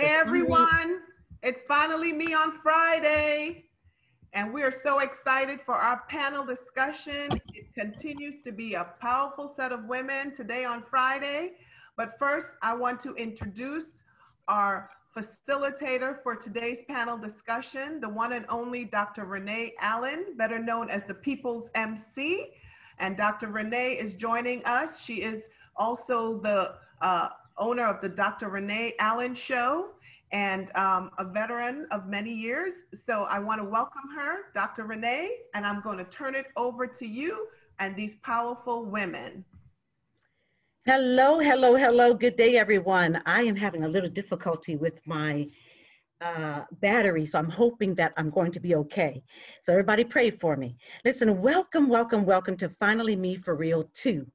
Hey everyone, it's finally me on Friday, and we are so excited for our panel discussion. It continues to be a powerful set of women today on Friday. But first, I want to introduce our facilitator for today's panel discussion, the one and only Dr. Renee Allen, better known as the People's MC. And Dr. Renee is joining us. She is also the owner of the Dr. Renee Allen Show and a veteran of many years. So I want to welcome her, Dr. Renee, and I'm going to turn it over to you and these powerful women. Hello, hello, hello. Good day, everyone. I am having a little difficulty with my battery, so I'm hoping that I'm going to be okay. So everybody pray for me. Listen, welcome, welcome, welcome to Finally Me for Real 2.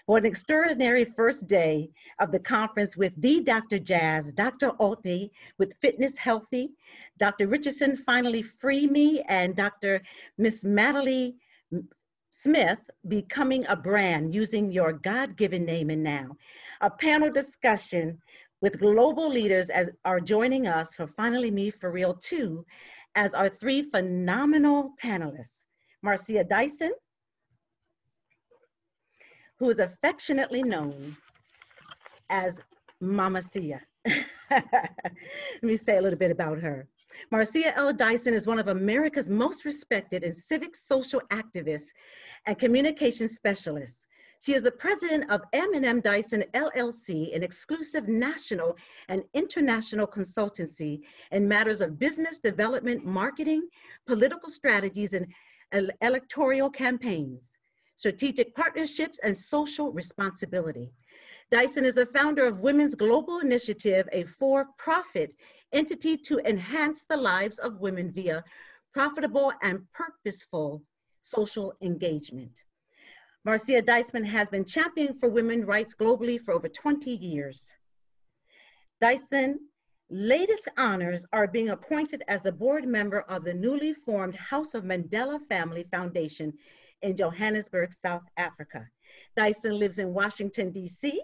What an extraordinary first day of the conference with the Dr. Jazz, Dr. Olney with Fitness Healthy, Dr. Richardson Finally Free Me, and Dr. Miss Natalie Smith Becoming a Brand Using Your God-Given Name and Now. A panel discussion with global leaders are joining us for Finally Me for Real 2 as our three phenomenal panelists. Marcia Dyson, who is affectionately known as Mama Sia. Let me say a little bit about her. Marcia L. Dyson is one of America's most respected and civic social activists and communication specialists. She is the president of M&M Dyson LLC, an exclusive national and international consultancy in matters of business development, marketing, political strategies, and electoral campaigns, strategic partnerships, and social responsibility. Dyson is the founder of Women's Global Initiative, a for-profit entity to enhance the lives of women via profitable and purposeful social engagement. Marcia Dyson has been championing for women's rights globally for over 20 years. Dyson's latest honors are being appointed as the board member of the newly formed House of Mandela Family Foundation in Johannesburg, South Africa. Dyson lives in Washington, D.C.,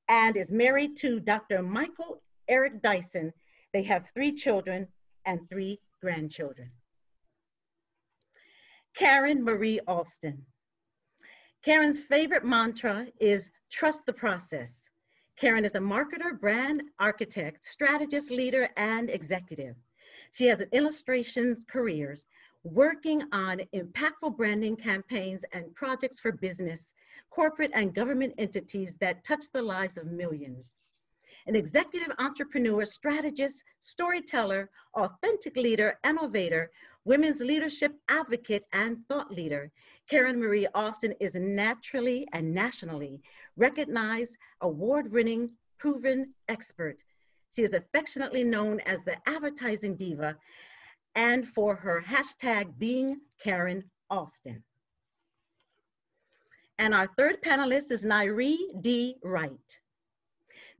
and is married to Dr. Michael Eric Dyson. They have 3 children and 3 grandchildren. Karen Marie Alston. Karen's favorite mantra is trust the process. Karen is a marketer, brand architect, strategist, leader, and executive. She has an illustrations careers working on impactful branding campaigns and projects for business, corporate, and government entities that touch the lives of millions. An executive entrepreneur, strategist, storyteller, authentic leader, innovator, women's leadership advocate, and thought leader, Karen Marie Alston is naturally and nationally recognized, award-winning, proven expert. She is affectionately known as the advertising diva and for her hashtag being Karen Alston. And our third panelist is Nairi D. Wright.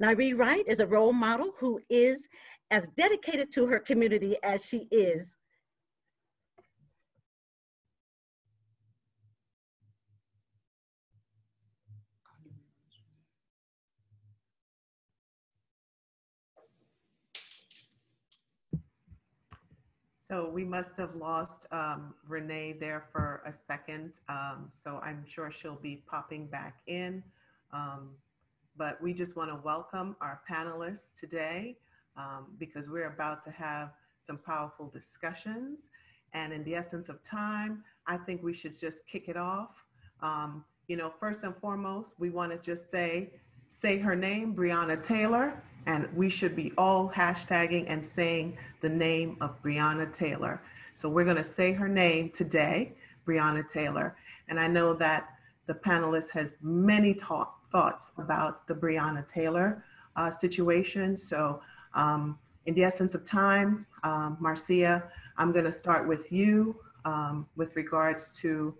Nairi Wright is a role model who is as dedicated to her community as she is So we must have lost Renee there for a second. So I'm sure she'll be popping back in. But we just want to welcome our panelists today because we're about to have some powerful discussions. And in the essence of time, I think we should just kick it off. You know, first and foremost, we want to just say her name, Breonna Taylor, and we should be all hashtagging and saying the name of Breonna Taylor. So we're going to say her name today, Breonna Taylor. And I know that the panelist has many thoughts about the Breonna Taylor situation. So in the essence of time, Marcia, I'm going to start with you with regards to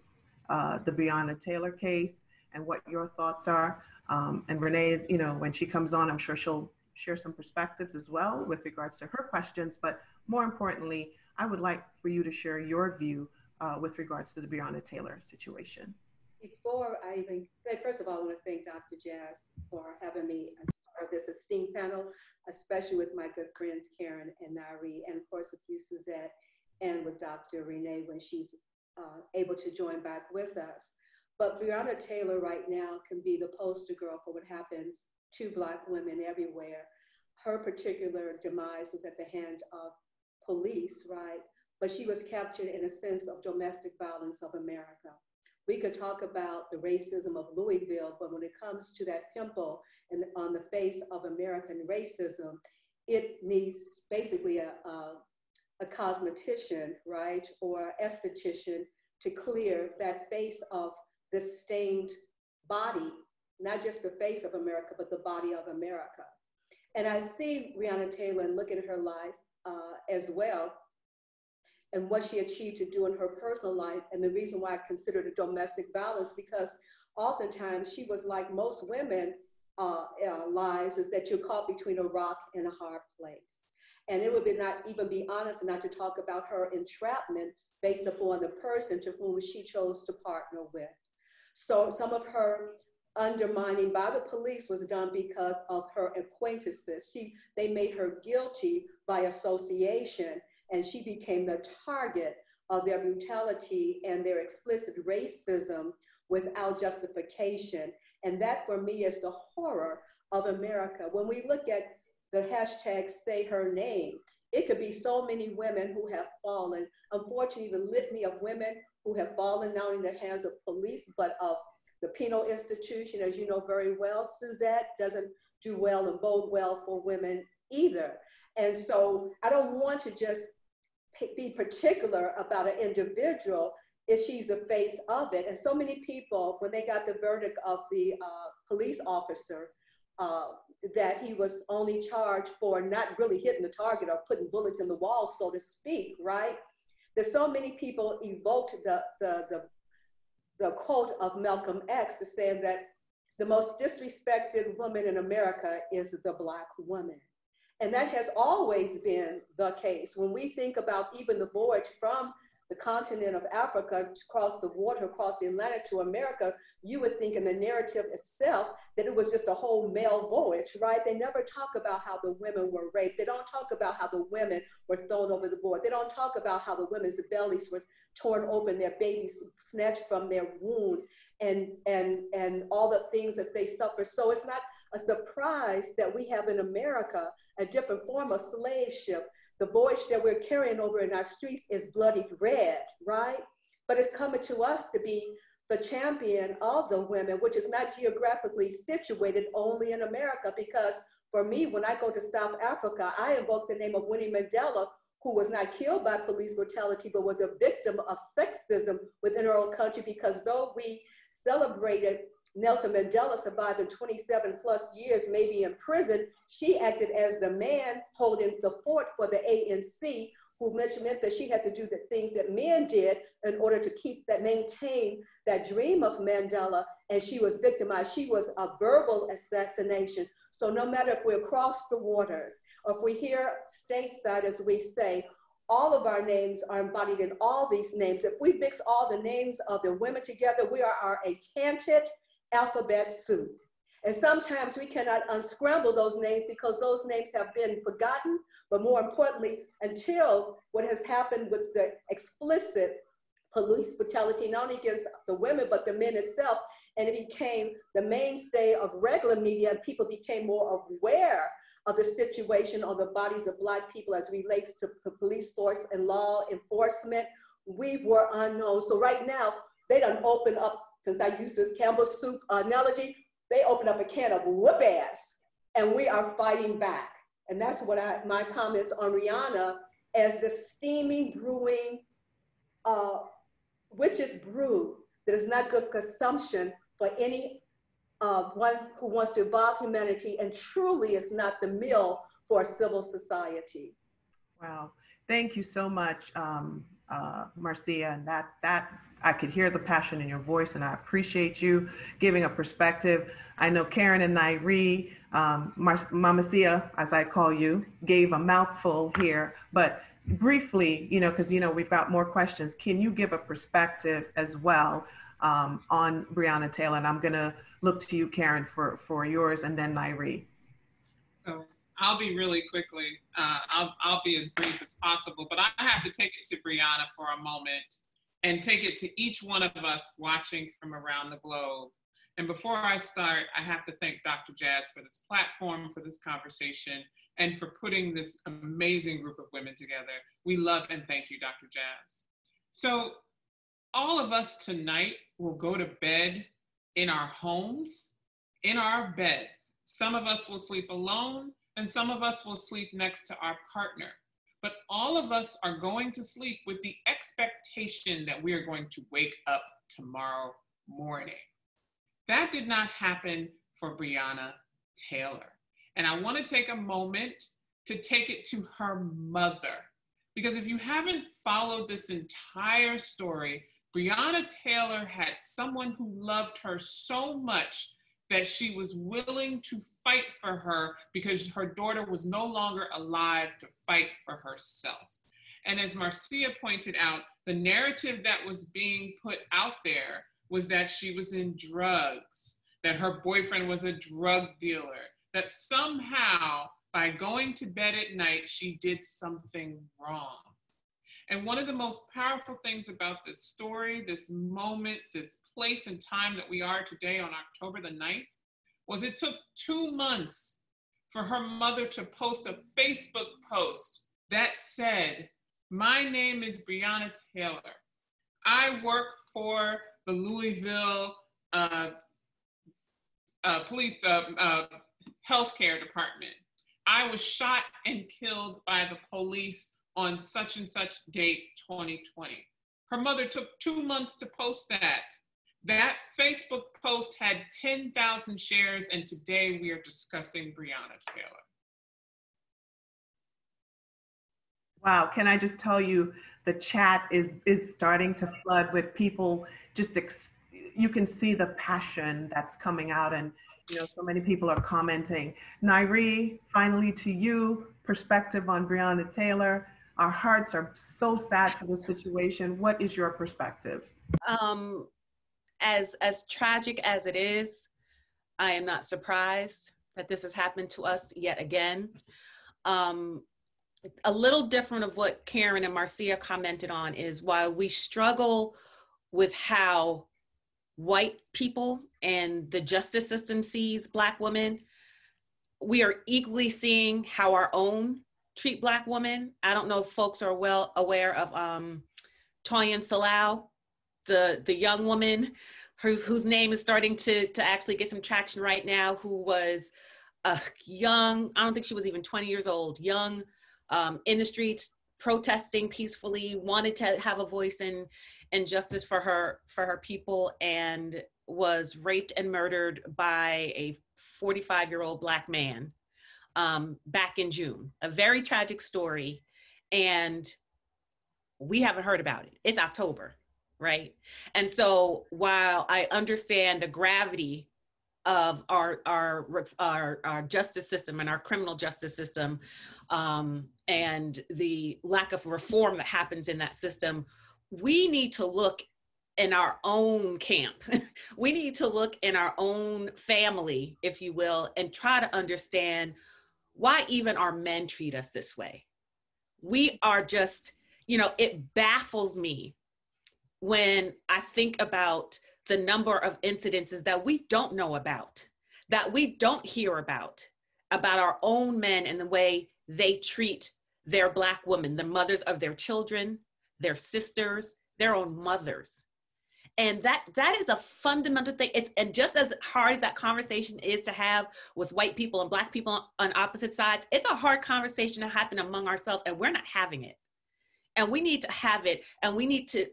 the Breonna Taylor case and what your thoughts are. And Renee, you know, when she comes on, I'm sure she'll share some perspectives as well with regards to her questions. But more importantly, I would like for you to share your view with regards to the Breonna Taylor situation. Before I even, first of all, I want to thank Dr. Jazz for having me as of this esteemed panel, especially with my good friends Karen and Nairi, and of course with you, Suzette, and with Dr. Renee when she's able to join back with us. But Breonna Taylor right now can be the poster girl for what happens to Black women everywhere. Her particular demise was at the hand of police, right? But she was captured in a sense of domestic violence of America. We could talk about the racism of Louisville, but when it comes to that pimple on the face of American racism, it needs basically a cosmetician, right? Or esthetician to clear that face of this stained body, not just the face of America, but the body of America. And I see Breonna Taylor and look at her life as well, and what she achieved to do in her personal life. And the reason why I consider it domestic violence, because oftentimes she was like most women lives, is that you're caught between a rock and a hard place. And it would not even be honest not to talk about her entrapment based upon the person to whom she chose to partner with. So some of her undermining by the police was done because of her acquaintances. They made her guilty by association, and she became the target of their brutality and their explicit racism without justification. And that for me is the horror of America. When we look at the hashtag Say Her Name, it could be so many women who have fallen. Unfortunately, the litany of women who have fallen not in the hands of police, but of the penal institution, as you know very well, Suzette, doesn't do well and bode well for women either. And so I don't want to just be particular about an individual if she's the face of it. And so many people, when they got the verdict of the police officer, that he was only charged for not really hitting the target or putting bullets in the wall, so to speak, right? There's so many people evoked the quote of Malcolm X to say that the most disrespected woman in America is the Black woman. And that has always been the case. When we think about even the voyage from the continent of Africa across the water, across the Atlantic to America, you would think in the narrative itself that it was just a whole male voyage, right? They never talk about how the women were raped. They don't talk about how the women were thrown over the board. They don't talk about how the women's bellies were torn open, their babies snatched from their womb, and all the things that they suffer. So it's not a surprise that we have in America a different form of slave ship. The voyage that we're carrying over in our streets is bloodied red, right? But it's coming to us to be the champion of the women, which is not geographically situated only in America. Because for me, when I go to South Africa, I invoke the name of Winnie Mandela, who was not killed by police brutality, but was a victim of sexism within her own country. Because though we celebrated Nelson Mandela surviving 27 plus years, maybe in prison, she acted as the man holding the fort for the ANC, who meant that she had to do the things that men did in order to maintain that dream of Mandela. And she was victimized. She was a verbal assassination. So no matter if we're across the waters, or if we're here stateside, as we say, all of our names are embodied in all these names. If we mix all the names of the women together, we are a chanted alphabet soup. And sometimes we cannot unscramble those names because those names have been forgotten, but more importantly, until what has happened with the explicit police brutality, not only against the women, but the men itself, and it became the mainstay of regular media, and people became more aware of the situation on the bodies of Black people as relates to police force and law enforcement. We were unknown. So right now, they done open up, since I used the Campbell's soup analogy, they open up a can of whoop ass, and we are fighting back. And that's what my comments on Rihanna as the steaming, brewing, witch's brew that is not good for consumption for any one who wants to evolve humanity, and truly is not the meal for a civil society. Wow, thank you so much, Marcia, and that I could hear the passion in your voice, and I appreciate you giving a perspective. I know Karen and Nairi, Mamacia, as I call you, gave a mouthful here, but briefly, because we've got more questions. Can you give a perspective as well on Breonna Taylor? And I'm gonna look to you, Karen, for yours, and then Nairi. I'll be really quickly. I'll be as brief as possible, but I have to take it to Breonna for a moment and take it to each one of us watching from around the globe. And before I start, I have to thank Dr. Jazz for this platform, for this conversation, and for putting this amazing group of women together. We love and thank you, Dr. Jazz. So all of us tonight will go to bed in our homes, in our beds. Some of us will sleep alone, and some of us will sleep next to our partner. But all of us are going to sleep with the expectation that we are going to wake up tomorrow morning. That did not happen for Breonna Taylor. And I want to take a moment to take it to her mother. Because if you haven't followed this entire story, Breonna Taylor had someone who loved her so much that she was willing to fight for her because her daughter was no longer alive to fight for herself. And as Marcia pointed out, the narrative that was being put out there was that she was in drugs, that her boyfriend was a drug dealer, that somehow by going to bed at night, she did something wrong. And one of the most powerful things about this story, this moment, this place and time that we are today on October the 9th, was it took 2 months for her mother to post a Facebook post that said, "My name is Breonna Taylor. I work for the Louisville police healthcare department. I was shot and killed by the police on such and such date, 2020. Her mother took 2 months to post that. That Facebook post had 10,000 shares, and today we are discussing Breonna Taylor. Wow, can I just tell you, the chat is starting to flood with people. Just you can see the passion that's coming out, and so many people are commenting. Nairi, finally to you, perspective on Breonna Taylor. Our hearts are so sad for this situation. What is your perspective? As tragic as it is, I am not surprised that this has happened to us yet again. A little different of what Karen and Marcia commented on is while we struggle with how white people and the justice system sees Black women, we are equally seeing how our own treat Black women. I don't know if folks are well aware of Toyin Salau, the young woman whose name is starting to actually get some traction right now, who was a young, I don't think she was even 20 years old, young, in the streets, protesting peacefully, wanted to have a voice in justice for her people, and was raped and murdered by a 45-year-old Black man back in June. A very tragic story, and we haven't heard about it. It's October, right? And so while I understand the gravity of our justice system and our criminal justice system, and the lack of reform that happens in that system, we need to look in our own camp. We need to look in our own family, if you will, and try to understand why even our men treat us this way. We are just, it baffles me when I think about the number of incidences that we don't know about, that we don't hear about our own men and the way they treat their Black women, the mothers of their children, their sisters, their own mothers. And that is a fundamental thing. And just as hard as that conversation is to have with white people and Black people on opposite sides, it's a hard conversation to happen among ourselves, and we're not having it. And we need to have it, and we need to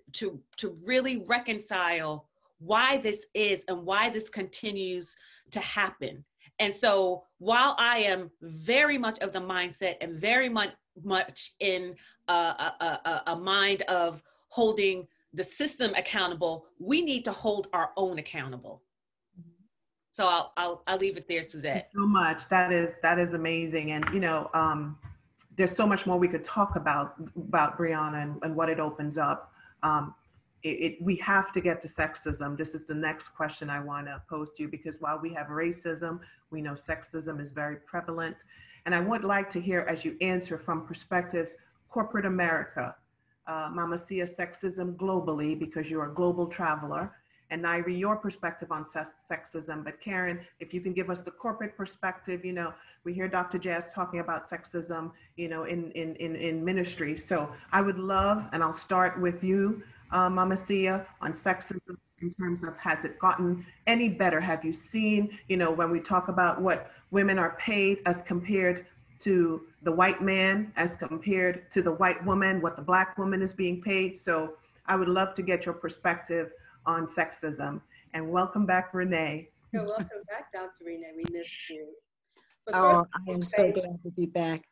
really reconcile why this is and why this continues to happen. And so while I am very much of the mindset and very much in a mind of holding the system accountable, we need to hold our own accountable. So I'll leave it there, Suzette. Thank you so much. That is amazing. And there's so much more we could talk about Breonna and what it opens up. We have to get to sexism. This is the next question I want to pose to you, because while we have racism, we know sexism is very prevalent. And I would like to hear, as you answer from perspectives, corporate America, Mama Sia, sexism globally, because you're a global traveler, and Nairi, your perspective on sexism. But Karen, if you can give us the corporate perspective, you know, we hear Dr. Jazz talking about sexism, you know, in ministry. So I would love, and I'll start with you, Mama Sia, on sexism in terms of, has it gotten any better? Have you seen, you know, when we talk about what women are paid as compared to the white man, as compared to the white woman, what the Black woman is being paid? So I would love to get your perspective on sexism. And welcome back, Renee. You're welcome back, Dr. Renee. We missed you. But Oh, I am so glad to be back.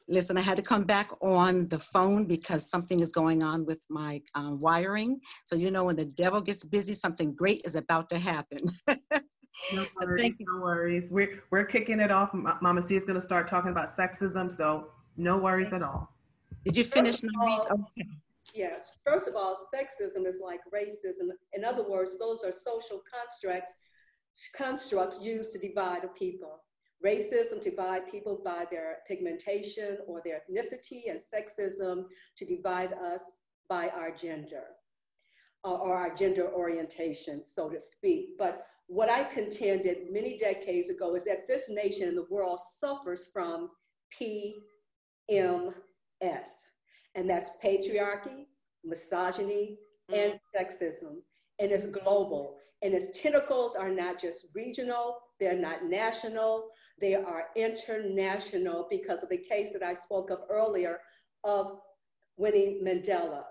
Listen, I had to come back on the phone because something is going on with my wiring. So, you know, when the devil gets busy, something great is about to happen. No worries, no worries. We're kicking it off. Mama C is going to start talking about sexism, so no worries at all. Did you finish, Nairi? Okay. Yes. First of all, sexism is like racism. In other words, those are social constructs used to divide a people. Racism to divide people by their pigmentation or their ethnicity, and sexism to divide us by our gender or our gender orientation, so to speak. But what I contended many decades ago is that this nation and the world suffers from PMS. And that's patriarchy, misogyny, and sexism. And it's global. And its tentacles are not just regional, they're not national, they are international because of the case that I spoke of earlier of Winnie Mandela.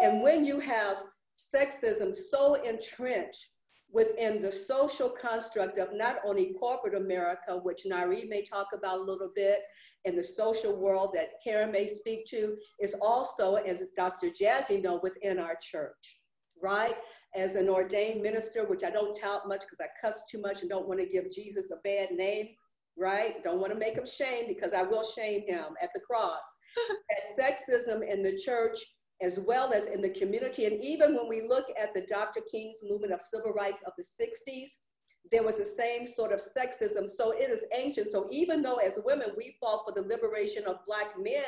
And when you have sexism so entrenched within the social construct of not only corporate America, which Nairi may talk about a little bit, in the social world that Karen may speak to, is also, as Dr. Jazzy knows, within our church, right? As an ordained minister, which I don't tout much because I cuss too much and don't want to give Jesus a bad name, right? Don't want to make him shame, because I will shame him at the cross. That sexism in the church, as well as in the community, and even when we look at the Dr. King's movement of civil rights of the 60s, there was the same sort of sexism. So it is ancient. So even though as women, we fought for the liberation of Black men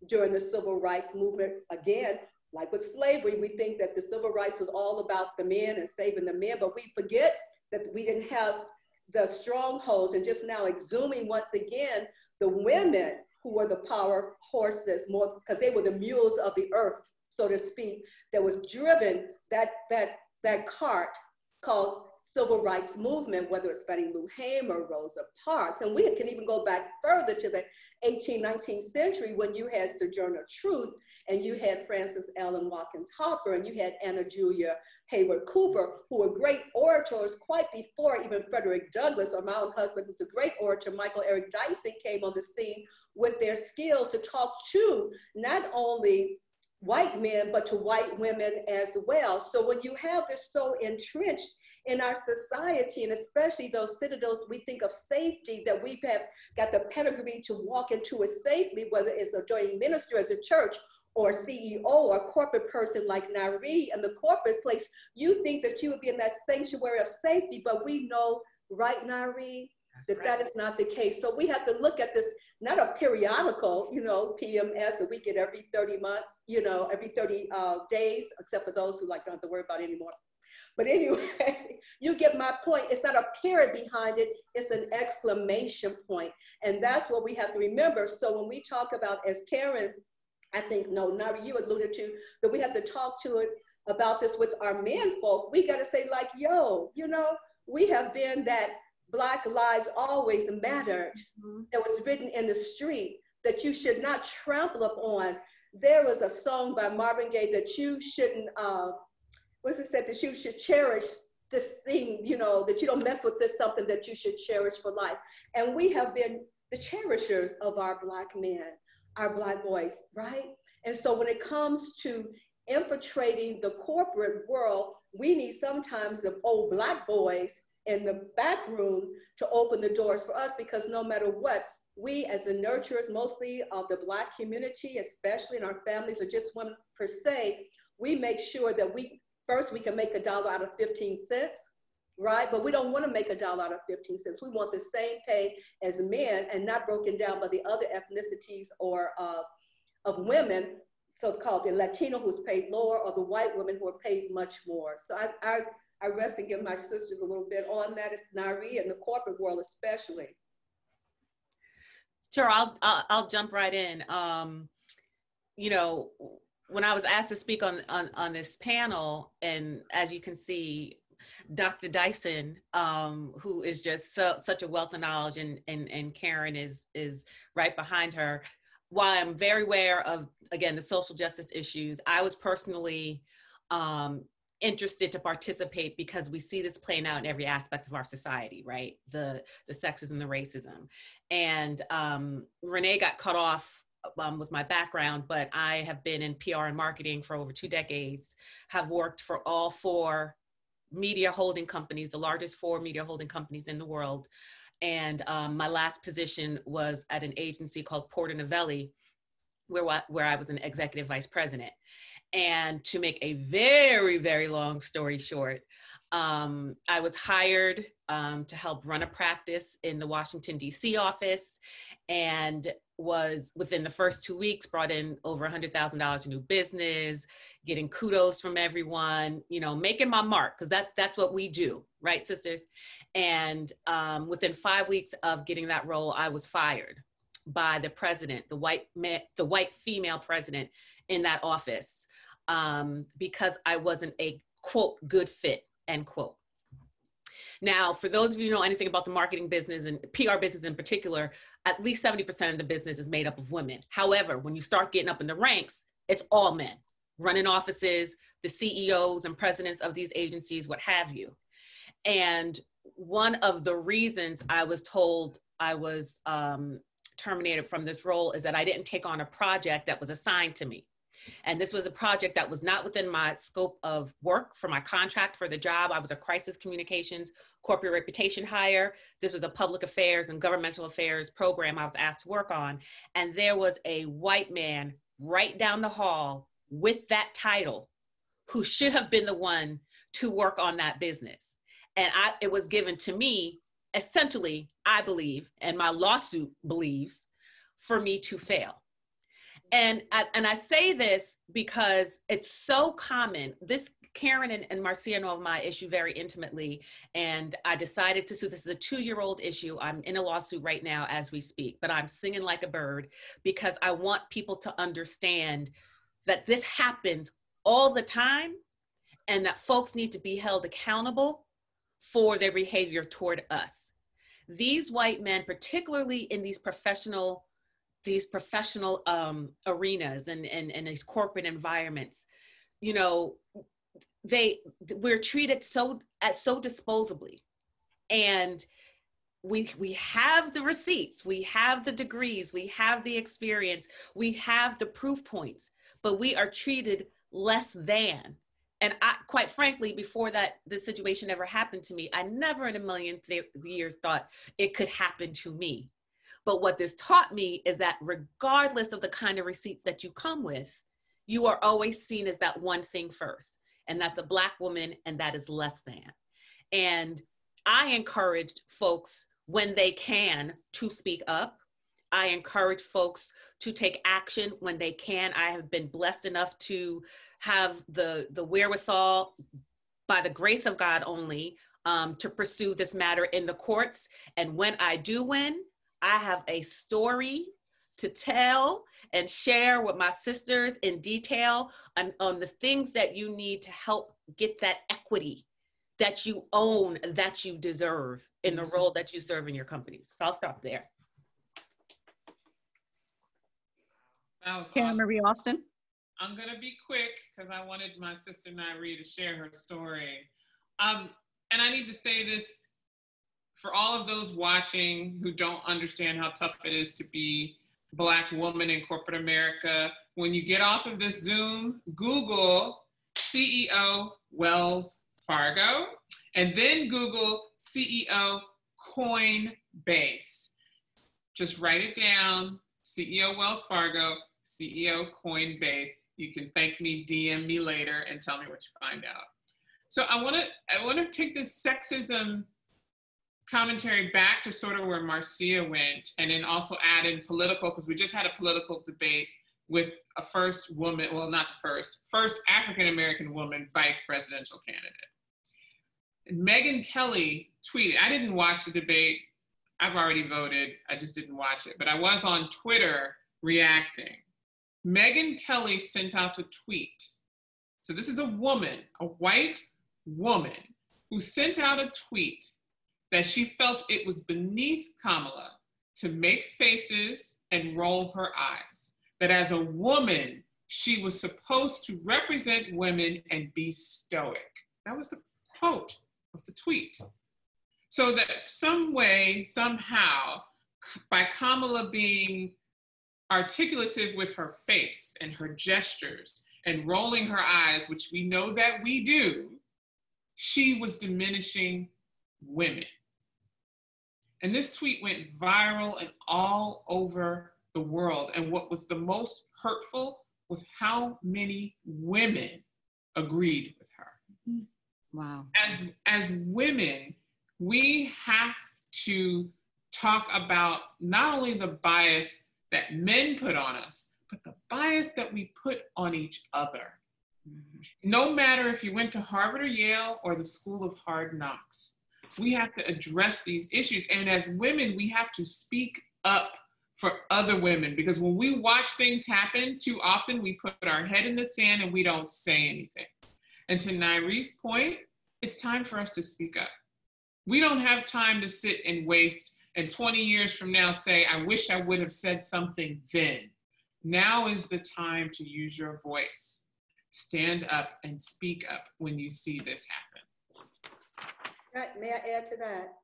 during the civil rights movement, again, like with slavery, we think that the civil rights was all about the men and saving the men, but we forget that we didn't have the strongholds, and just now exhuming once again, the women who were the power horses, more because they were the mules of the earth, so to speak, that was driven that cart called civil rights movement, whether it's Fannie Lou Hamer, Rosa Parks. And we can even go back further to the 18th, 19th century when you had Sojourner Truth, and you had Frances Ellen Watkins Harper, and you had Anna Julia Hayward Cooper, who were great orators quite before even Frederick Douglass, or my own husband, who's a great orator, Michael Eric Dyson, came on the scene with their skills to talk to not only white men, but to white women as well. So when you have this so entrenched in our society, and especially those citadels we think of safety that we have got the pedigree to walk into it safely, whether it's a joint minister as a church or CEO or a corporate person like Nairi in the corporate place, you think that you would be in that sanctuary of safety, but we know, right, Nairi, that is not the case. So we have to look at this, not a periodical, you know, PMS that we get every 30 months, you know, every 30 days, except for those who like don't have to worry about it anymore. But anyway, you get my point. It's not a period behind it, it's an exclamation point. And that's what we have to remember. So when we talk about, as Karen, I think, no, Nairi, you alluded to, that we have to talk to it about this with our men folk, we got to say like, yo, you know, we have been that Black lives always mattered. That was written in the street that you should not trample upon. There was a song by Marvin Gaye that you shouldn't, what is it said, that you should cherish this thing, you know, that you don't mess with this, something that you should cherish for life. And we have been the cherishers of our Black men, our Black boys, right? And so when it comes to infiltrating the corporate world, we need sometimes the old Black boys in the back room to open the doors for us, because no matter what, we as the nurturers, mostly of the Black community, especially in our families or just women per se, we make sure that we can make $1 out of 15 cents. right? But we don't want to make $1 out of 15 cents. We want the same pay as men, and not broken down by the other ethnicities or of women, so-called the Latino who's paid lower, or the white women who are paid much more. So I rest and give my sisters a little bit on that. It's Nari in the corporate world especially. Sure, I'll jump right in. You know, when I was asked to speak on this panel, and as you can see, Dr. Dyson, who is just such a wealth of knowledge, and Karen is right behind her. While I'm very aware of, again, the social justice issues, I was personally interested to participate because we see this playing out in every aspect of our society, right? The sexism, the racism. And Renee got cut off with my background, but I have been in PR and marketing for over 2 decades, have worked for all 4 media holding companies, the largest 4 media holding companies in the world. And my last position was at an agency called Porter Novelli, where I was an executive vice president. And to make a very, very long story short, I was hired to help run a practice in the Washington, D.C. office, and was within the first 2 weeks brought in over $100,000 in new business, getting kudos from everyone, you know, making my mark, because that's what we do, right, sisters? And within 5 weeks of getting that role, I was fired by the president, the white female president in that office, because I wasn't a, quote, good fit, end quote. Now, for those of you who know anything about the marketing business and PR business in particular, at least 70% of the business is made up of women. However, when you start getting up in the ranks, it's all men, running offices, the CEOs and presidents of these agencies, what have you. And one of the reasons I was told I was terminated from this role is that I didn't take on a project that was assigned to me. And this was a project that was not within my scope of work for my contract for the job. I was a crisis communications corporate reputation hire. This was a public affairs and governmental affairs program I was asked to work on. And there was a white man right down the hall with that title who should have been the one to work on that business. And it was given to me, essentially, I believe, and my lawsuit believes, for me to fail. And I say this because it's so common. This, Karen and Marcia know of my issue very intimately, and I decided to sue. This is a 2-year-old issue. I'm in a lawsuit right now as we speak, but I'm singing like a bird because I want people to understand that this happens all the time and that folks need to be held accountable for their behavior toward us. These white men, particularly in these professional arenas and these corporate environments, you know, we're treated so disposably. And we have the receipts, we have the degrees, we have the experience, we have the proof points, but we are treated less than. And I, quite frankly, before this situation ever happened to me, I never in a million years thought it could happen to me. But what this taught me is that regardless of the kind of receipts that you come with, you are always seen as that one thing first. And that's a Black woman, and that is less than. And I encourage folks when they can to speak up. I encourage folks to take action when they can. I have been blessed enough to have the wherewithal, by the grace of God only, to pursue this matter in the courts. And when I do win, I have a story to tell and share with my sisters in detail on the things that you need to help get that equity that you own, that you deserve in the role that you serve in your companies. So I'll stop there. Karen Awesome. Marie Austin. I'm gonna be quick because I wanted my sister Nari to share her story. And I need to say this for all of those watching who don't understand how tough it is to be a Black woman in corporate America. When you get off of this Zoom, Google CEO Wells Fargo, and then Google CEO Coinbase. Just write it down, CEO Wells Fargo, CEO Coinbase. You can thank me, DM me later, and tell me what you find out. So I want to take this sexism commentary back to sort of where Marcia went, and then also add in political, because we just had a political debate with a first woman, well, not the first African-American woman vice presidential candidate. Megyn Kelly tweeted, I didn't watch the debate. I've already voted. I just didn't watch it, but I was on Twitter reacting. Megyn Kelly sent out a tweet. So this is a woman, a white woman, who sent out a tweet that she felt it was beneath Kamala to make faces and roll her eyes. That as a woman, she was supposed to represent women and be stoic. That was the quote of the tweet. So that some way, somehow, by Kamala being articulative with her face and her gestures and rolling her eyes, which we know that we do, she was diminishing women. And this tweet went viral and all over the world. And what was the most hurtful was how many women agreed with her. Wow. As women, we have to talk about not only the bias that men put on us, but the bias that we put on each other. No matter if you went to Harvard or Yale or the School of Hard Knocks, we have to address these issues. And as women, we have to speak up for other women, because when we watch things happen, too often we put our head in the sand and we don't say anything. And to Naire's point, it's time for us to speak up. We don't have time to sit and waste and 20 years from now say, I wish I would have said something then. Now is the time to use your voice. Stand up and speak up when you see this happen. Right, may I add to that?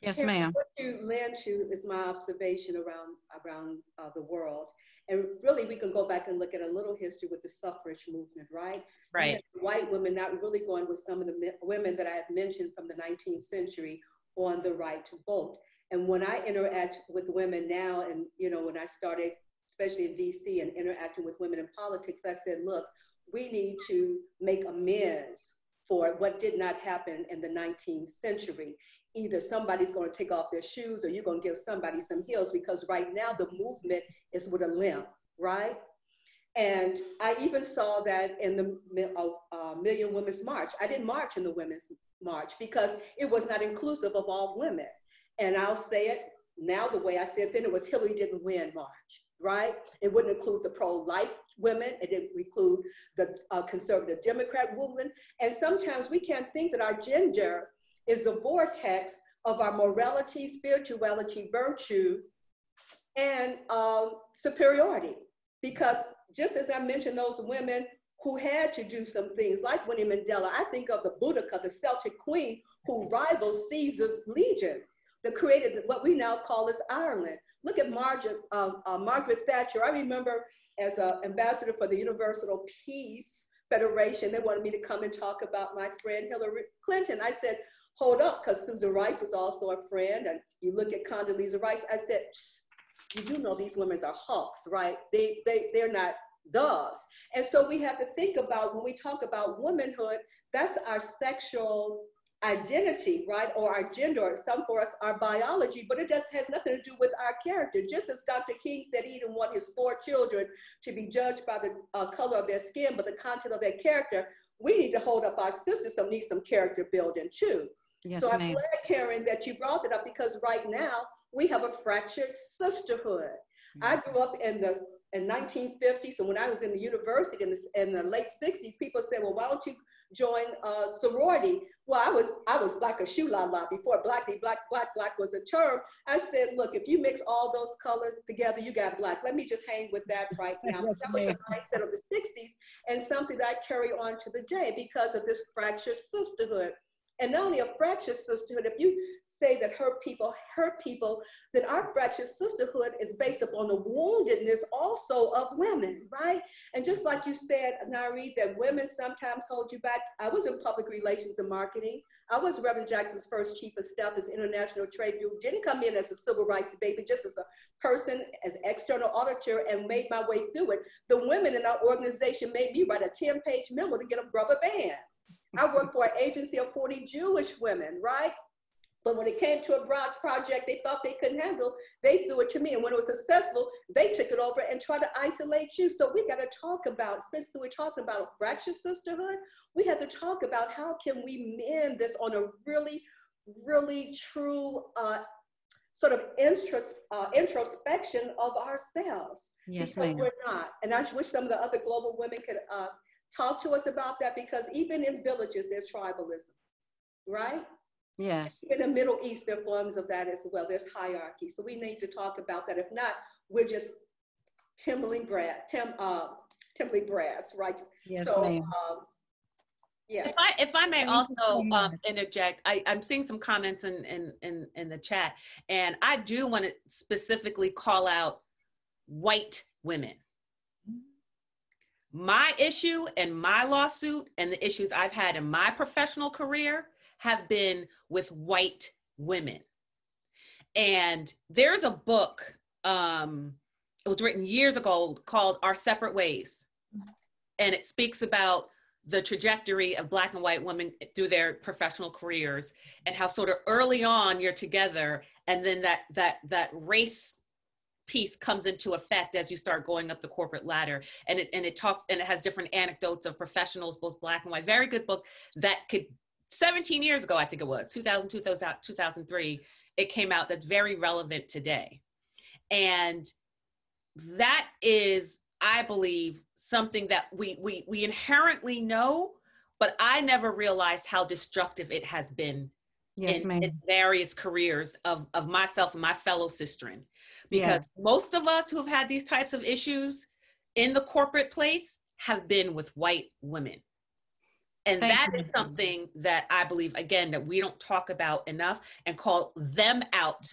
Yes, ma'am. What you lend to is my observation around the world. And really, we can go back and look at a little history with the suffrage movement, right? Right. White women not really going with some of the women that I have mentioned from the 19th century on the right to vote. And when I interact with women now, and when I started, especially in DC, and interacting with women in politics, I said, look, we need to make amends for what did not happen in the 19th century. Either somebody's going to take off their shoes or you're going to give somebody some heels, because right now the movement is with a limp, right? And I even saw that in the Million Women's March. I didn't march in the Women's March because it was not inclusive of all women. And I'll say it now the way I said then, it was Hillary didn't win March, right? It wouldn't include the pro-life women. It didn't include the conservative Democrat women. And sometimes we can't think that our gender is the vortex of our morality, spirituality, virtue, and superiority. Because just as I mentioned those women who had to do some things like Winnie Mandela, I think of the Boudica, the Celtic queen, who rivals Caesar's legions, that created what we now call as Ireland. Look at Margaret Thatcher. I remember as an ambassador for the Universal Peace Federation, they wanted me to come and talk about my friend Hillary Clinton. I said, hold up, because Susan Rice was also a friend, and you look at Condoleezza Rice, I said, you do know these women are hulks, right? They're not doves. And so we have to think about, when we talk about womanhood, that's our sexual identity, right? Or our gender, or some for us, our biology, but it just has nothing to do with our character. Just as Dr. King said he didn't want his 4 children to be judged by the color of their skin, but the content of their character, we need to hold up our sisters, so need some character building too. Yes, so I'm ma'am. glad, Karen, that you brought it up, because right now we have a fractured sisterhood. I grew up in 1950s, so when I was in the university in the late 60s, people said, well, why don't you join a sorority? Well, I was black as shoe la la before black was a term. I said, look, if you mix all those colors together, you got black. Let me just hang with that right now. Yes, that was the mindset of the 60s, and something that I carry on to the day because of this fractured sisterhood. And not only a fractured sisterhood, if you say that hurt people, then our fractured sisterhood is based upon the woundedness also of women, right? And just like you said, Naire, that women sometimes hold you back. I was in public relations and marketing. I was Reverend Jackson's first chief of staff as International Trade Bureau. Didn't come in as a civil rights baby, just as a person, as external auditor, and made my way through it. The women in our organization made me write a 10-page memo to get a rubber band. I worked for an agency of 40 Jewish women, right? But when it came to a broad project they thought they couldn't handle, they threw it to me. And when it was successful, they took it over and tried to isolate you. So we got to talk about, especially we're talking about a fractured sisterhood, we have to talk about how can we mend this on a really, really true sort of introspection of ourselves. Yes, because ma'am. we're not. And I wish some of the other global women could talk to us about that, because even in villages, there's tribalism, right? Yes. In the Middle East, there are forms of that as well. There's hierarchy. So we need to talk about that. If not, we're just Timberly brass, right? Yes, so, ma'am. Yeah. If I may Thank you also so much. interject, I'm seeing some comments in the chat, and I do want to specifically call out white women. My issue and my lawsuit and the issues I've had in my professional career have been with white women. And there's a book, it was written years ago, called Our Separate Ways. And it speaks about the trajectory of Black and white women through their professional careers, and how sort of early on you're together, and then that race piece comes into effect as you start going up the corporate ladder. And it talks, and it has different anecdotes of professionals, both Black and white. Very good book that could, 17 years ago, I think it was, 2002, 2003, it came out, that's very relevant today. And that is, I believe, something that we inherently know, but I never realized how destructive it has been in various careers of myself and my fellow sistren. Because most of us who have had these types of issues in the corporate place have been with white women. And that is something that I believe, again, that we don't talk about enough and call them out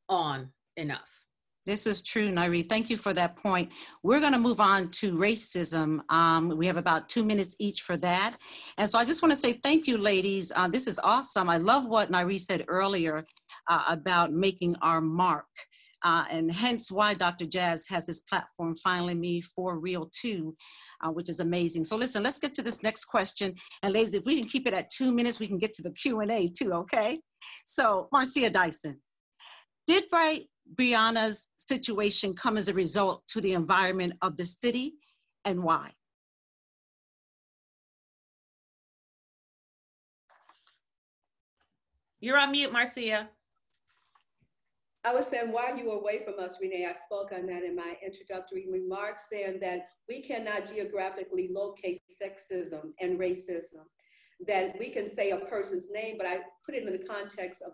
on enough. This is true, Nairi. Thank you for that point. We're going to move on to racism. We have about 2 minutes each for that. And so I just want to say thank you, ladies. This is awesome. I love what Nairi said earlier about making our mark. And hence why Dr. Jazz has this platform, Finally Me for Real too, which is amazing. So listen, let's get to this next question. And ladies, if we can keep it at 2 minutes, we can get to the Q&A too, okay? So Marcia Dyson, did Breonna's situation come as a result to the environment of the city, and why? You're on mute, Marcia. I was saying, while you were away from us, Renee, I spoke on that in my introductory remarks, saying that we cannot geographically locate sexism and racism. That we can say a person's name, but I put it in the context of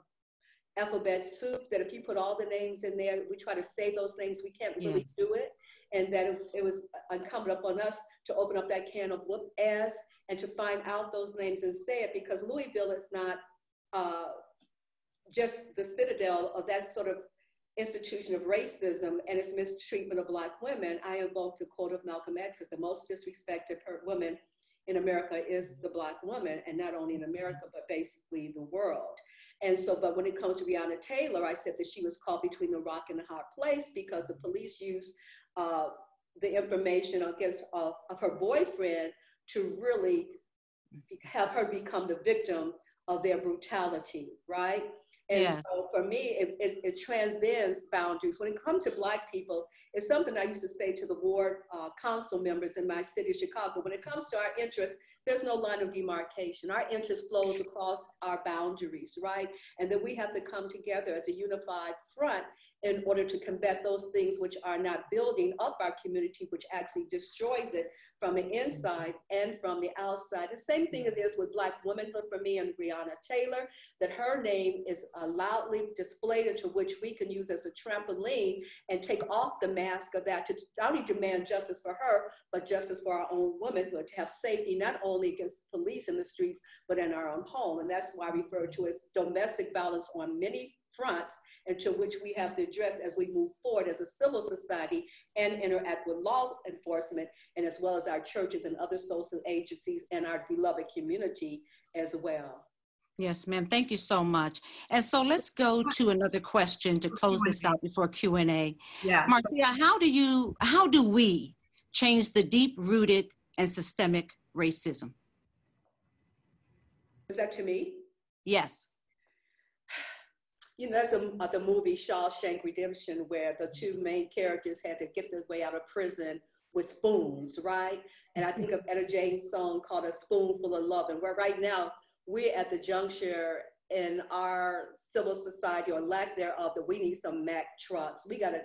alphabet soup, that if you put all the names in there, we try to say those names, we can't really do it. And that it was incumbent upon us to open up that can of whoop-ass and to find out those names and say it, because Louisville is not just the citadel of that sort of institution of racism and its mistreatment of Black women. I invoke the quote of Malcolm X, that the most disrespected woman in America is the Black woman, and not only in America, but basically the world. And so, but when it comes to Breonna Taylor, I said that she was caught between the rock and the hard place, because the police used the information against of her boyfriend to really have her become the victim of their brutality, right? And so for me, it transcends boundaries. When it comes to Black people, it's something I used to say to the ward council members in my city of Chicago. When it comes to our interests, there's no line of demarcation. Our interest flows across our boundaries, right? And then we have to come together as a unified front in order to combat those things which are not building up our community, which actually destroys it from the inside and from the outside. The same thing it is with Black womanhood for me and Breonna Taylor, that her name is loudly displayed, into which we can use as a trampoline and take off the mask of that to not only demand justice for her, but justice for our own womanhood, to have safety not only against police in the streets, but in our own home. And that's why I refer to it as domestic violence on many fronts, into which we have to address as we move forward as a civil society and interact with law enforcement, and as well as our churches and other social agencies and our beloved community as well. Yes, ma'am. Thank you so much. And so let's go to another question to close this out before Q&A. Yeah. Marcia, how do we change the deep-rooted and systemic racism? Is that to me? Yes. You know, that's the movie Shawshank Redemption, where the two main characters had to get their way out of prison with spoons, right? And I think of Etta James' song called A Spoonful of Love. And where right now we're at the juncture in our civil society, or lack thereof, that we need some Mack trucks. We got to,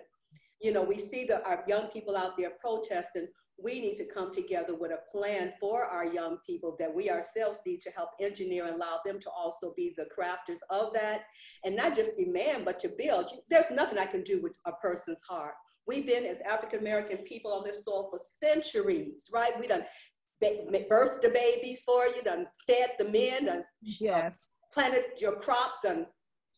you know, we see our young people out there protesting. We need to come together with a plan for our young people that we ourselves need to help engineer and allow them to also be the crafters of that, and not just demand, but to build. There's nothing I can do with a person's heart. We've been, as African-American people on this soil for centuries, right? We done birthed the babies for you, done fed the men, done planted your crop, done,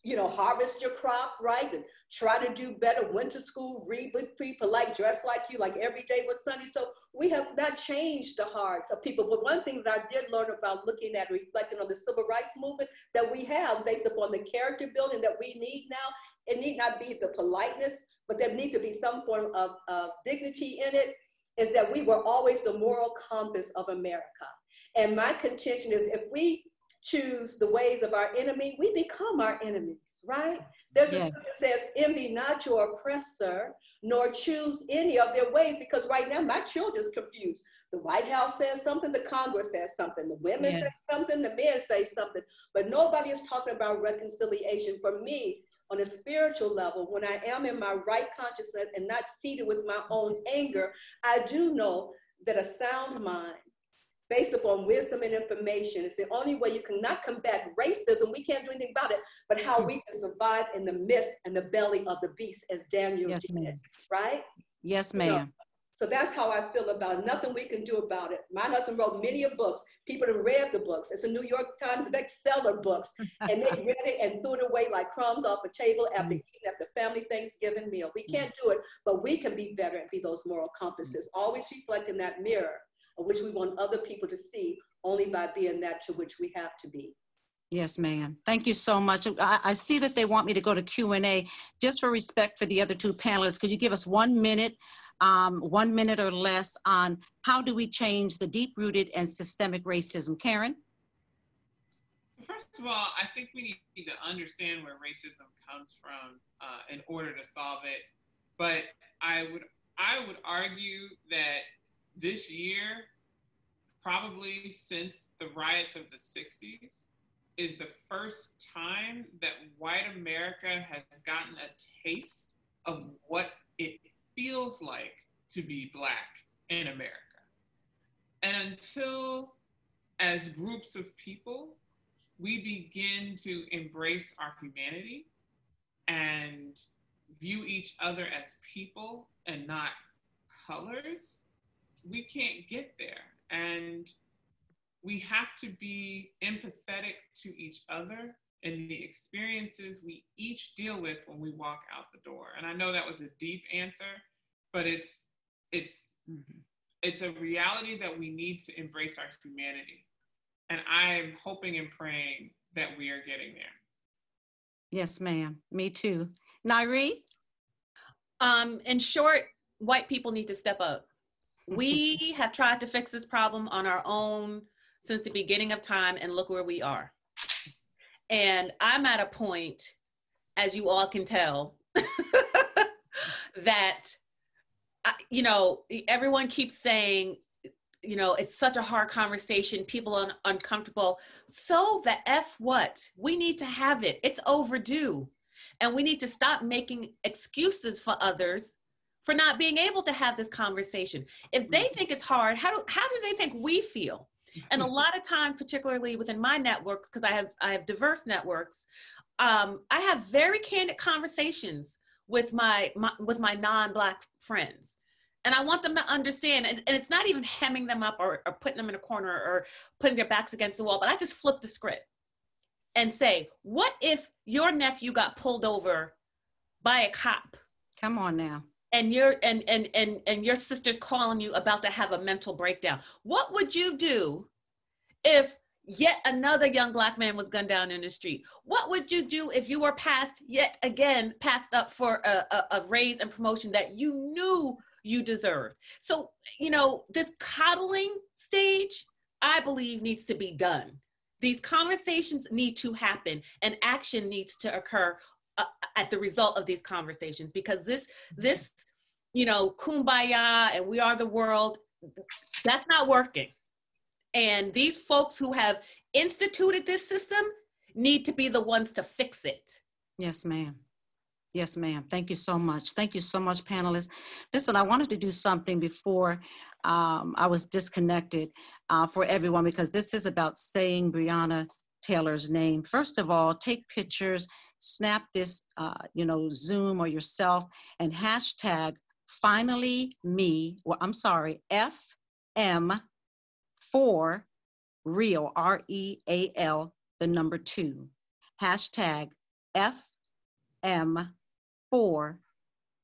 you know, harvest your crop, right? And try to do better, went to school, read with people, like dress like you, like every day was Sunday. So we have not changed the hearts of people. But one thing that I did learn about looking at, reflecting on the civil rights movement that we have, based upon the character building that we need now, it need not be the politeness, but there need to be some form of dignity in it, is that we were always the moral compass of America. And my contention is, if we choose the ways of our enemy, we become our enemies, right? There's a scripture that says, envy not your oppressor, nor choose any of their ways, because right now my children's confused. The White House says something, the Congress says something, the women say something, the men say something, but nobody is talking about reconciliation. For me, on a spiritual level, when I am in my right consciousness and not seated with my own anger, I do know that a sound mind, based upon wisdom and information, is the only way you cannot combat racism. We can't do anything about it, but how we can survive in the midst and the belly of the beast, as Daniel did, right? Yes, ma'am. So that's how I feel about it. Nothing we can do about it. My husband wrote many books. People have read the books. It's a New York Times bestseller books. And they read it and threw it away like crumbs off a table after eating at the family Thanksgiving meal. We can't do it, but we can be better and be those moral compasses. Always reflect in that mirror, of which we want other people to see, only by being that to which we have to be. Yes, ma'am. Thank you so much. I see that they want me to go to Q&A. Just for respect for the other two panelists, could you give us 1 minute, 1 minute or less, on how do we change the deep-rooted and systemic racism? Karen? First of all, I think we need to understand where racism comes from in order to solve it. But I would argue that this year, probably since the riots of the 60s, is the first time that white America has gotten a taste of what it feels like to be Black in America. And until, as groups of people, we begin to embrace our humanity and view each other as people and not colors, we can't get there. And we have to be empathetic to each other and the experiences we each deal with when we walk out the door. And I know that was a deep answer, but it's a reality that we need to embrace our humanity. And I'm hoping and praying that we are getting there. Yes, ma'am. Me too. Nairi? In short, white people need to step up. We have tried to fix this problem on our own since the beginning of time, and look where we are. And I'm at a point, as you all can tell, that, you know, everyone keeps saying, you know, it's such a hard conversation, people are uncomfortable. So the F what? We need to have it. It's overdue. And we need to stop making excuses for others for not being able to have this conversation. If they think it's hard, how do they think we feel? And a lot of times, particularly within my networks, because I have diverse networks, I have very candid conversations with my non-Black friends. And I want them to understand, and it's not even hemming them up or putting them in a corner or putting their backs against the wall, but I just flip the script and say, what if your nephew got pulled over by a cop? Come on now. And your sister's calling you about to have a mental breakdown. What would you do if yet another young Black man was gunned down in the street? What would you do if you were passed up for a raise and promotion that you knew you deserved? So, you know, this coddling stage, I believe, needs to be done. these conversations need to happen and action needs to occur at the result of these conversations, because this, kumbaya and we are the world, that's not working. And these folks who have instituted this system need to be the ones to fix it. Yes, ma'am. Yes, ma'am. Thank you so much. Thank you so much, panelists. Listen, I wanted to do something before I was disconnected for everyone, because this is about saying Breonna Taylor's name. First of all, take pictures, snap this, Zoom or yourself, and hashtag finally me, FM4 real, REAL, the number 2. Hashtag FM4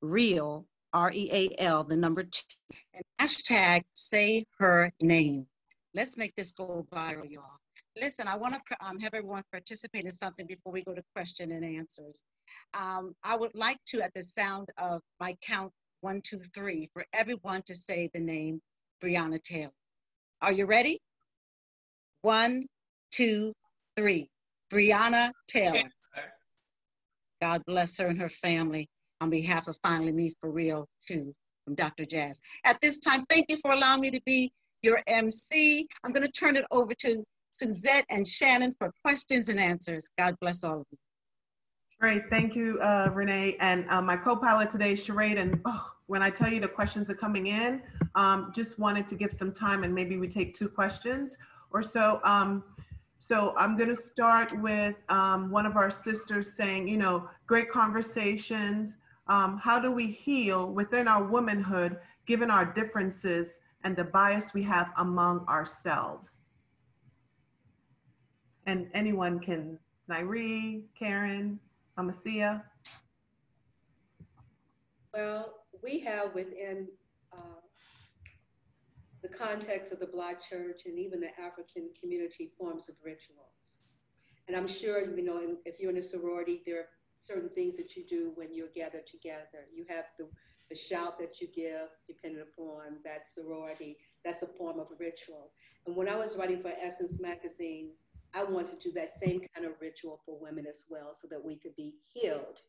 real, REAL, the number 2. And hashtag say her name. Let's make this go viral, y'all. Listen, I want to have everyone participate in something before we go to question and answers. I would like to, at the sound of my count 1, 2, 3, for everyone to say the name Breonna Taylor. Are you ready? 1, 2, 3. Breonna Taylor. God bless her and her family. On behalf of Finally Me For Real 2 from Dr. Jazz. At this time, thank you for allowing me to be your MC. I'm going to turn it over to Suzette and Shannon for questions and answers. God bless all of you. Great, thank you, Renee. And my co-pilot today, Sherade, and when I tell you the questions are coming in, just wanted to give some time and maybe we take 2 questions or so. So I'm gonna start with one of our sisters saying, great conversations. How do we heal within our womanhood, given our differences and the bias we have among ourselves? And anyone can, Nairi, Karen, Amasia. Well, we have within the context of the Black church and even the African community forms of rituals. And I'm sure, if you're in a sorority, there are certain things that you do when you're gathered together. You have the shout that you give, depending upon that sorority. That's a form of ritual. And when I was writing for Essence Magazine, I wanted to do that same kind of ritual for women as well, so that we could be healed,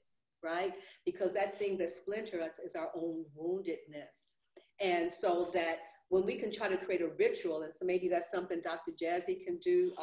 right? Because that thing that splinters us is our own woundedness. And so that when we can try to create a ritual, and so maybe that's something Dr. Jazzy can do,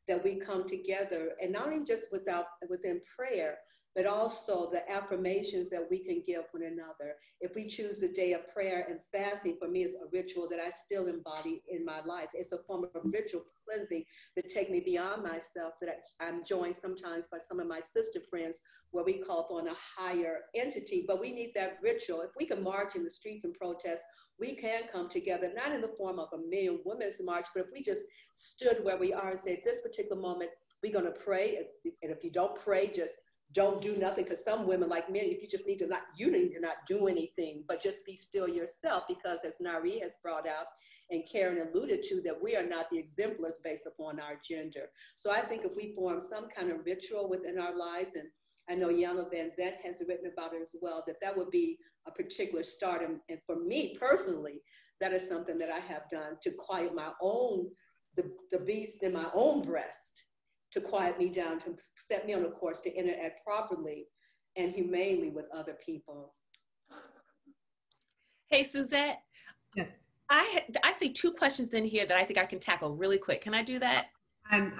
that we come together, and not only just within prayer, but also the affirmations that we can give one another. If we choose the day of prayer and fasting, for me, is a ritual that I still embody in my life. It's a form of ritual cleansing that take me beyond myself, that I'm joined sometimes by some of my sister friends, where we call upon a higher entity. But we need that ritual. If we can march in the streets and protest, we can come together, not in the form of a million women's march, but if we just stood where we are and say, at this particular moment, we're gonna pray. And if you don't pray, just don't do nothing, because some women, like men, if you just need to not do anything, but just be still yourself, because as Nari has brought out and Karen alluded to, that we are not the exemplars based upon our gender. So I think if we form some kind of ritual within our lives, and I know Yana Van Zant has written about it as well, that would be a particular start. And for me personally, that is something that I have done to quiet my own, the beast in my own breast, to quiet me down, to set me on a course to interact properly and humanely with other people. Hey, Suzette. Yes. I see 2 questions in here that I think I can tackle really quick. Can I do that? And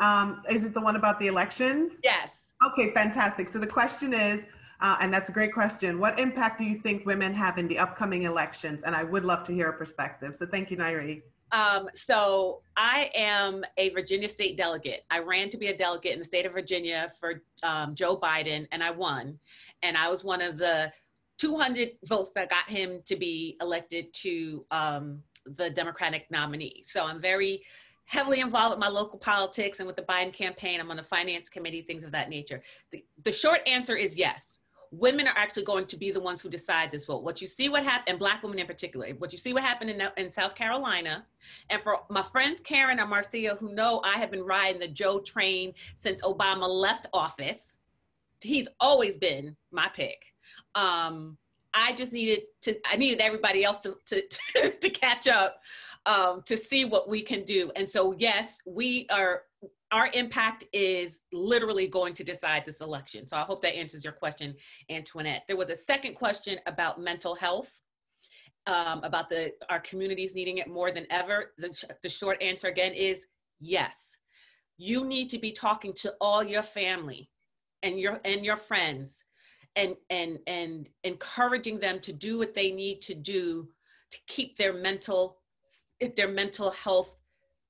is it the one about the elections? Yes. Okay, fantastic. So the question is, and that's a great question, what impact do you think women have in the upcoming elections? And I would love to hear a perspective. So thank you, Nairi. So I am a Virginia state delegate. I ran to be a delegate in the state of Virginia for Joe Biden, and I won. And I was one of the 200 votes that got him to be elected to the Democratic nominee. So I'm very heavily involved with my local politics and with the Biden campaign. I'm on the finance committee, things of that nature. The short answer is yes. Women are actually going to be the ones who decide this vote. What you see what happened, and Black women in particular, what you see what happened in South Carolina, and for my friends Karen and Marcia who know I have been riding the Joe train since Obama left office, he's always been my pick. I just needed everybody else to catch up to see what we can do. And so yes, we are our impact is literally going to decide this election. So I hope that answers your question, Antoinette. There was a second question about mental health, about our communities needing it more than ever. The short answer again is yes. You need to be talking to all your family and your friends and encouraging them to do what they need to do to keep their mental health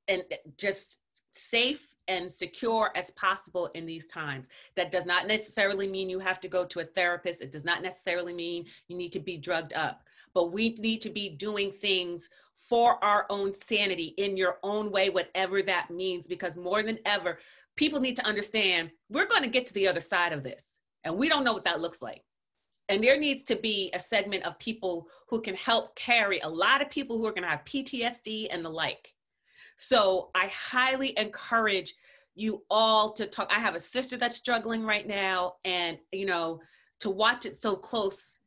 and just safe and secure as possible in these times. That does not necessarily mean you have to go to a therapist. It does not necessarily mean you need to be drugged up, but we need to be doing things for our own sanity in your own way, whatever that means, because more than ever, people need to understand we're going to get to the other side of this, and we don't know what that looks like. And there needs to be a segment of people who can help carry a lot of people who are going to have PTSD and the like. So I highly encourage you all to talk. I have a sister that's struggling right now, and to watch it so close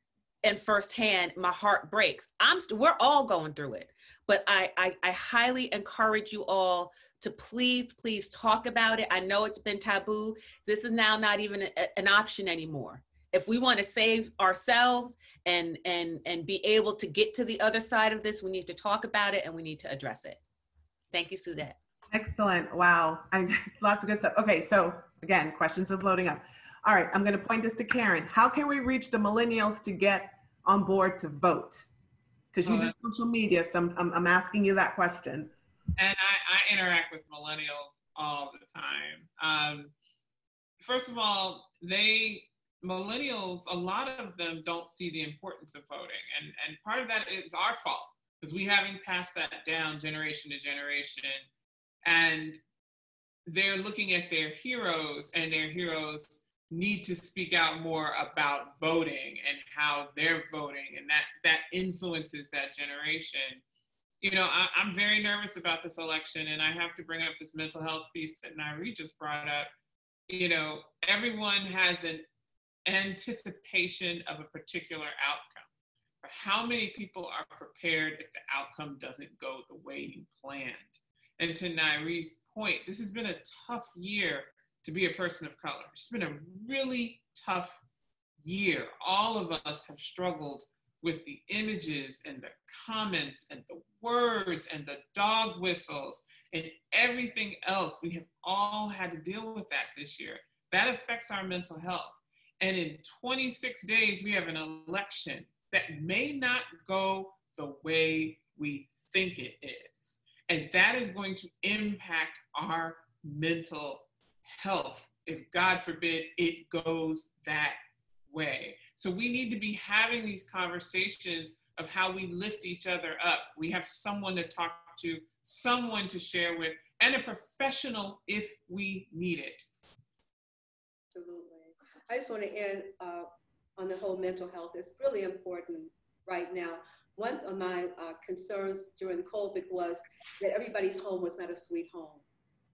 and firsthand, my heart breaks. We're all going through it, but I highly encourage you all to please talk about it. I know it's been taboo. This is now not even an option anymore. If we want to save ourselves and be able to get to the other side of this, we need to talk about it and we need to address it. Thank you, Suzette. Excellent. Wow. Lots of good stuff. Okay, so again, questions are loading up. All right, I'm going to point this to Karen. How can we reach the millennials to get on board to vote? Because you use social media, so I'm asking you that question. And I interact with millennials all the time. First of all, millennials, a lot of them don't see the importance of voting. And part of that is our fault, because we haven't passed that down generation to generation. And they're looking at their heroes, and their heroes need to speak out more about voting and how they're voting, and that influences that generation. I'm very nervous about this election, and I have to bring up this mental health piece that Nairi just brought up. Everyone has an anticipation of a particular outcome. But how many people are prepared if the outcome doesn't go the way you planned? And to Nairi's point, this has been a tough year to be a person of color. It's been a really tough year. All of us have struggled with the images and the comments and the words and the dog whistles and everything else. We have all had to deal with that this year. That affects our mental health. And in 26 days, we have an election that may not go the way we think it is. And that is going to impact our mental health if, God forbid, it goes that way. So we need to be having these conversations of how we lift each other up. We have someone to talk to, someone to share with, and a professional if we need it. Absolutely. I just want to end on the whole mental health. It's really important right now. One of my concerns during COVID was that everybody's home was not a sweet home.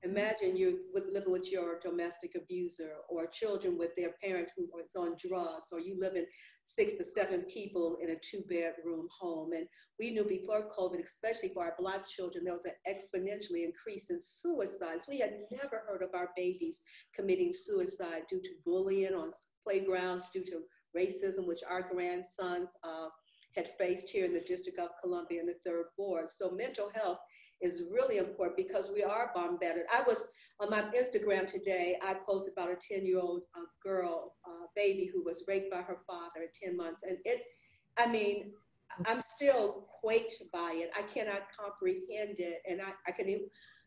Imagine you living with your domestic abuser, or children with their parent who is on drugs, or you live in 6 to 7 people in a 2-bedroom home. And we knew before COVID, especially for our Black children, there was an exponentially increase in suicides. We had never heard of our babies committing suicide due to bullying on playgrounds, due to racism, which our grandsons had faced here in the District of Columbia in the 3rd Ward. So mental health is really important because we are bombarded. I was on my Instagram today, I posted about a 10-year-old girl, baby who was raped by her father at 10 months. And I'm still quaked by it. I cannot comprehend it. And I can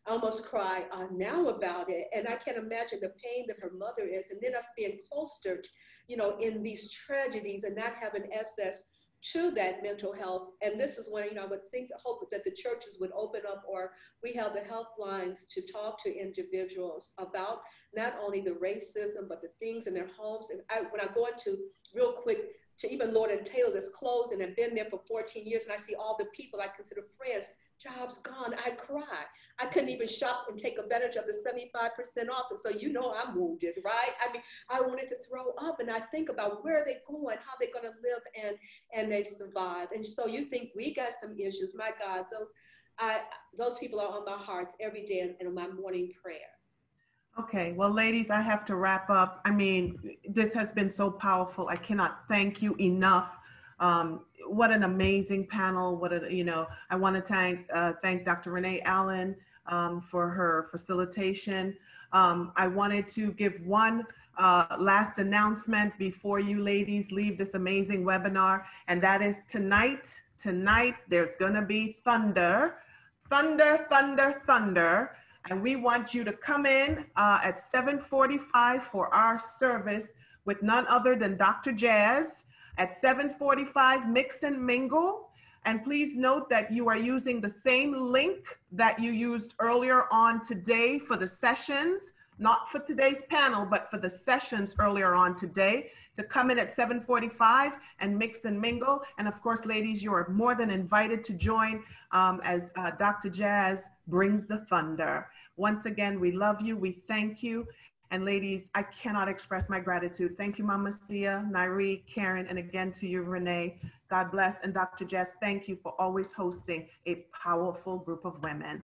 almost cry now about it. And I can imagine the pain that her mother is. And then us being cloistered, in these tragedies and not having access to that mental health. And this is when, I would hope that the churches would open up, or we have the helplines to talk to individuals about not only the racism, but the things in their homes. And when I go into real quick to even Lord and Taylor that's closed and have been there for 14 years, and I see all the people I consider friends, jobs gone, I cry. I couldn't even shop and take advantage of the 75% off. And so I'm wounded, right? I wanted to throw up, and I think about where are they going, how they're going to live, and they survive. And so you think we got some issues. My God, those people are on my hearts every day and on my morning prayer. Okay, well, ladies, I have to wrap up. I mean, this has been so powerful. I cannot thank you enough. What an amazing panel. I want to thank Dr. Renee Allen for her facilitation. I wanted to give one last announcement before you ladies leave this amazing webinar, and that is tonight, there's going to be thunder, thunder, thunder, thunder. And we want you to come in at 7:45 for our service with none other than Dr. Jazz. At 7:45, mix and mingle. And please note that you are using the same link that you used earlier on today for the sessions, not for today's panel, but for the sessions earlier on today, to come in at 7:45 and mix and mingle. And of course, ladies, you are more than invited to join as Dr. Jazz brings the thunder. Once again, we love you, we thank you. And ladies, I cannot express my gratitude. Thank you, Mama Sia, Nairi, Karen, and again to you, Renee. God bless. And Dr. Jazz, thank you for always hosting a powerful group of women.